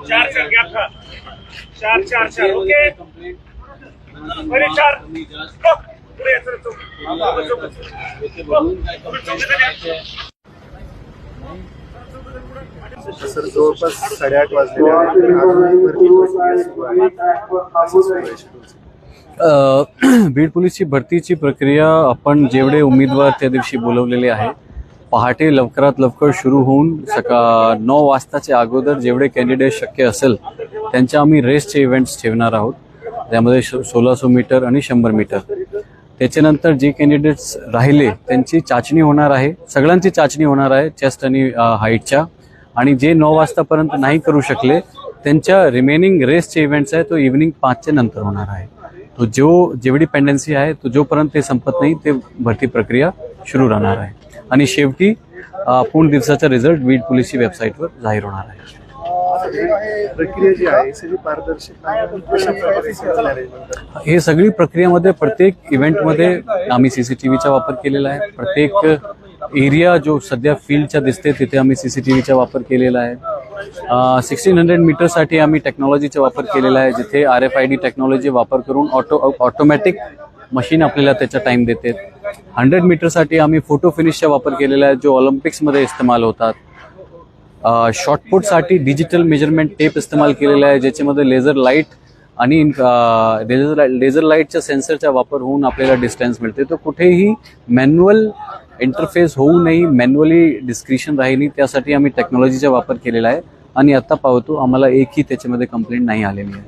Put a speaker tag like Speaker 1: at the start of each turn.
Speaker 1: चार चार गॅप था चार चार चार ओके पहिले चार पुढे चल चल
Speaker 2: सर जवळपास 8:30 वाजलेले आहेत. अजूनही भरती प्रक्रिया सुरू आहे.
Speaker 3: बीड पोलीसची भरतीची प्रक्रिया आपण जेवढे उमेदवार त्या दिवशी बोलवलेले आहे पहाटे लवकरात लवकर सुरू होऊन 9 वाजताच्या अगोदर जेवढे कॅन्डिडेट शक्य असेल त्यांच्या आम्ही रेसचे इव्हेंट्स ठेवणार आहोत. त्यामध्ये 1600 मीटर आणि 100 मीटर. त्याच्यानंतर जे कॅन्डिडेट्स राहिले त्यांची चाचणी होणार आहे. सगळ्यांची चाचणी होणार आहे चेस्ट आणि हाईटच्या. आणि जे 9 वाजतापर्यंत नाही करू शकले त्यांच्या रिमेनिंग रेसचे इव्हेंट्स आहे तो इव्हनिंग 5च्या नंतर होणार आहे. तो जेवढी पेंडन्सी आहे तो जोपर्यंत ते संपत नाही ते भरती प्रक्रिया सुरू राहणार आहे. आणि शेवटी पूर्ण दिवसाचा रिझल्ट बीड पोलीसची वेबसाईटवर जाहीर होणार आहे.
Speaker 2: प्रक्रिया जी आहे सगळी पारदर्शक कशा प्रकारे चालणार आहे?
Speaker 3: हे सगळी प्रक्रियेमध्ये प्रत्येक इव्हेंटमध्ये आम्ही CCTVचा वापर केलेला आहे. प्रत्येक एरिया जो सध्या फील्डच्या दिसते तिथे आम्ही CCTVचा वापर केलेला आहे. 1600 मीटरसाठी आम्ही टेक्नॉलॉजीचा वापर केलेला आहे जिथे RFID टेक्नॉलॉजी वापर करून ऑटोमॅटिक मशीन आपल्याला त्याचा टाईम देते. 100 मीटरसाठी आम्ही फोटो फिनिशचा वापर केलेला आहे जो ऑलिम्पिक्समध्ये इस्तेमाल होतात. शॉर्टपुटसाठी डिजिटल मेजरमेंट टेप इस्तेमाल केलेला आहे ज्याच्यामध्ये लेझर लाईट आणि लेझर लाईटच्या सेन्सरचा वापर होऊन आपल्याला डिस्टन्स मिळते. तो कुठेही मॅन्युअल इंटरफेस होऊ नये, मॅन्युअली डिस्क्रिप्शन राहील त्यासाठी आम्ही टेक्नॉलॉजीचा वापर केलेला आहे. आणि आता पाहतो आम्हाला एकही त्याच्यामध्ये कंप्लेंट नाही आलेली आहे.